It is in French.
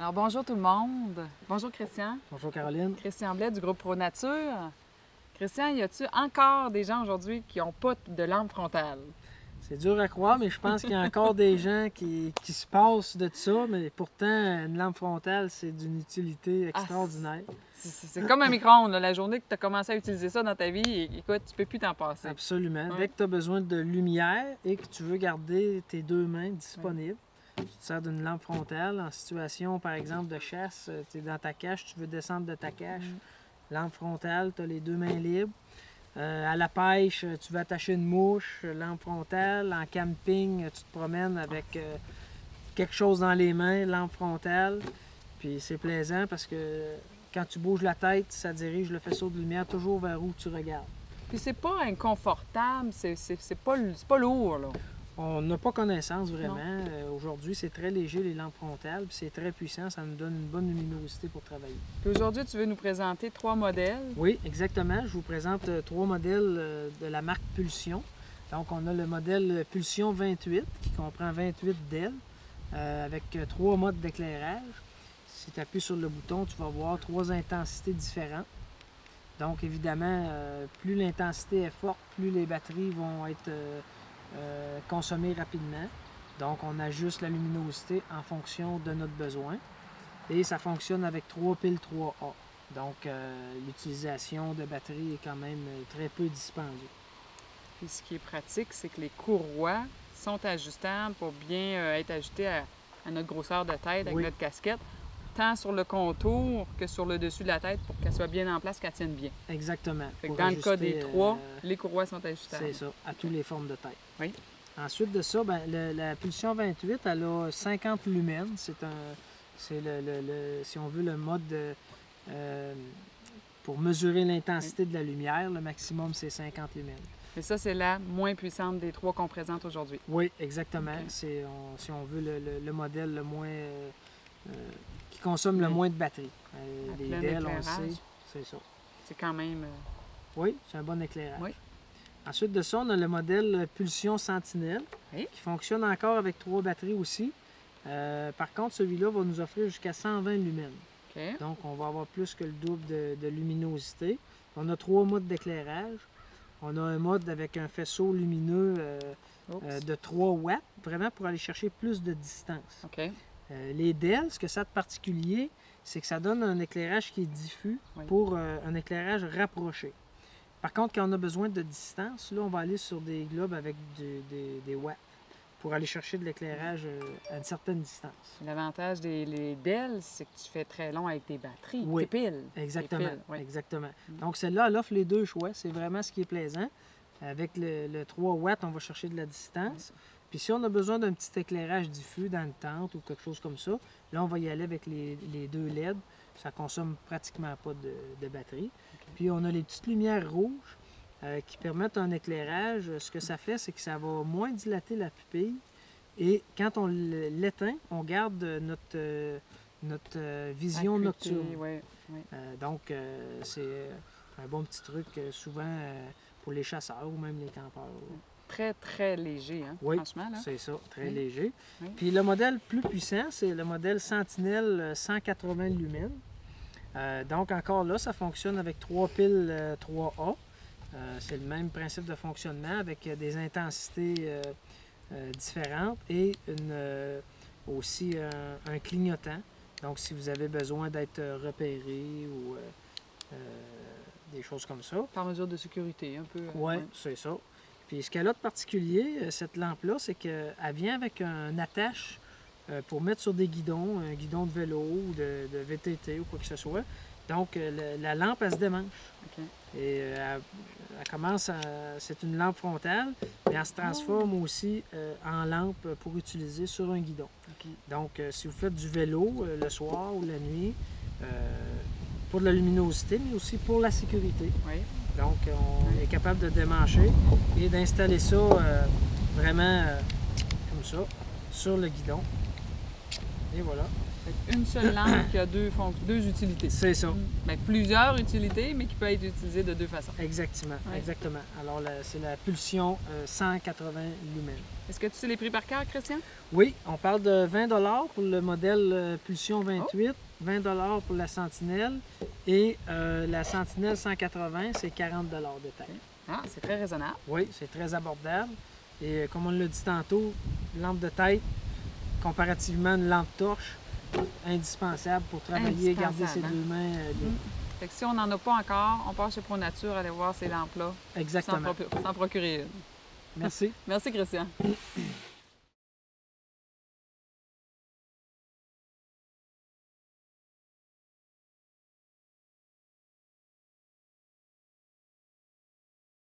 Alors bonjour tout le monde. Bonjour Christian. Bonjour Caroline. Christian Blais du groupe ProNature. Christian, y a-tu encore des gens aujourd'hui qui n'ont pas de lampe frontale? C'est dur à croire, mais je pense qu'il y a encore des gens qui se passent de ça, mais pourtant, une lampe frontale, c'est d'une utilité extraordinaire. C'est comme un micro-ondes. La journée que tu as commencé à utiliser ça dans ta vie, écoute, tu peux plus t'en passer. Absolument. Ouais. Dès que tu as besoin de lumière et que tu veux garder tes deux mains disponibles, tu te sers d'une lampe frontale en situation, par exemple, de chasse. Tu es dans ta cache, tu veux descendre de ta cache. Lampe frontale, tu as les deux mains libres. À la pêche, tu veux attacher une mouche, lampe frontale. En camping, tu te promènes avec quelque chose dans les mains, lampe frontale. Puis c'est plaisant parce que quand tu bouges la tête, ça dirige le faisceau de lumière toujours vers où tu regardes. Puis c'est pas inconfortable, c'est pas lourd, là. On n'a pas connaissance vraiment. Aujourd'hui, c'est très léger les lampes frontales, puis c'est très puissant, ça nous donne une bonne luminosité pour travailler. Puis aujourd'hui, tu veux nous présenter 3 modèles. Oui, exactement. Je vous présente 3 modèles de la marque Pulsion. Donc, on a le modèle Pulsion 28 qui comprend 28 d'ailes avec 3 modes d'éclairage. Si tu appuies sur le bouton, tu vas voir 3 intensités différentes. Donc, évidemment, plus l'intensité est forte, plus les batteries vont être consommées rapidement. Donc, on ajuste la luminosité en fonction de notre besoin. Et ça fonctionne avec 3 piles 3A. Donc, l'utilisation de batterie est quand même très peu dispendieuse. Puis ce qui est pratique, c'est que les courroies sont ajustables pour bien être ajustées à notre grosseur de tête avec notre casquette, tant sur le contour que sur le dessus de la tête pour qu'elle soit bien en place, qu'elle tienne bien. Exactement. Fait que dans le cas des 3, les courroies sont ajustables. C'est ça, à toutes les formes de tête. Oui. Ensuite de ça, ben, la Pulsion 28, elle a 50 lumens. C'est si on veut, le mode pour mesurer l'intensité de la lumière. Le maximum, c'est 50 lumens. Mais ça, c'est la moins puissante des 3 qu'on présente aujourd'hui. Oui, exactement. Okay. Si on veut le modèle le moins qui consomme le moins de batterie. Les DEL, on le sait, c'est ça. C'est quand même... Oui, c'est un bon éclairage. Oui. Ensuite de ça, on a le modèle Pulsion Sentinelle qui fonctionne encore avec 3 batteries aussi. Par contre, celui-là va nous offrir jusqu'à 120 lumens. Okay. Donc, on va avoir plus que le double de luminosité. On a 3 modes d'éclairage. On a un mode avec un faisceau lumineux de 3 watts, vraiment pour aller chercher plus de distance. Okay. Les DEL, ce que ça a de particulier, c'est que ça donne un éclairage qui est diffus pour un éclairage rapproché. Par contre, quand on a besoin de distance, là, on va aller sur des globes avec des watts pour aller chercher de l'éclairage à une certaine distance. L'avantage des DEL, c'est que tu fais très long avec tes batteries, tes piles. Exactement. Tes piles, Exactement. Donc, celle-là, elle offre les 2 choix. C'est vraiment ce qui est plaisant. Avec le 3 watts, on va chercher de la distance. Puis si on a besoin d'un petit éclairage diffus dans une tente ou quelque chose comme ça, là, on va y aller avec les 2 LED. Ça ne consomme pratiquement pas de batterie. Okay. Puis on a les petites lumières rouges qui permettent un éclairage. Ce que ça fait, c'est que ça va moins dilater la pupille. Et quand on l'éteint, on garde notre vision nocturne. Donc, c'est un bon petit truc souvent pour les chasseurs ou même les campeurs. Très, très léger, hein, franchement. C'est ça, très léger. Oui. Puis le modèle plus puissant, c'est le modèle Sentinelle 180 lumens. Donc encore là, ça fonctionne avec 3 piles 3A. C'est le même principe de fonctionnement avec des intensités différentes et aussi un clignotant. Donc si vous avez besoin d'être repéré ou des choses comme ça. Par mesure de sécurité, un peu. Oui, c'est ça. Puis ce qu'elle a de particulier, cette lampe-là, c'est qu'elle vient avec un attache pour mettre sur des guidons, un guidon de vélo ou de VTT ou quoi que ce soit. Donc la lampe, elle se démanche. Okay. Et elle commence à... C'est une lampe frontale, mais elle se transforme aussi en lampe pour utiliser sur un guidon. Okay. Donc si vous faites du vélo le soir ou la nuit, pour de la luminosité, mais aussi pour la sécurité. Oui. Donc, on est capable de démancher et d'installer ça vraiment comme ça, sur le guidon. Et voilà. Fait une seule lampe qui a deux utilités. C'est ça. Bien, plusieurs utilités, mais qui peut être utilisée de deux façons. Exactement, Ouais. exactement. Alors, c'est la pulsion 180 lumens. Est-ce que tu sais les prix par cœur, Christian? Oui, on parle de 20 pour le modèle Pulsion 28, 20 pour la Sentinelle et la Sentinelle 180, c'est 40 de tête. Ah, c'est très raisonnable. Oui, c'est très abordable. Et comme on l'a dit tantôt, lampe de tête, comparativement à une lampe torche, indispensable pour travailler, garder ses Indispensable, hein? deux mains libres. Fait que si on n'en a pas encore, on passe chez ProNature, aller voir ces lampes-là, Exactement. s'en procurer une. Merci. Merci, Christian.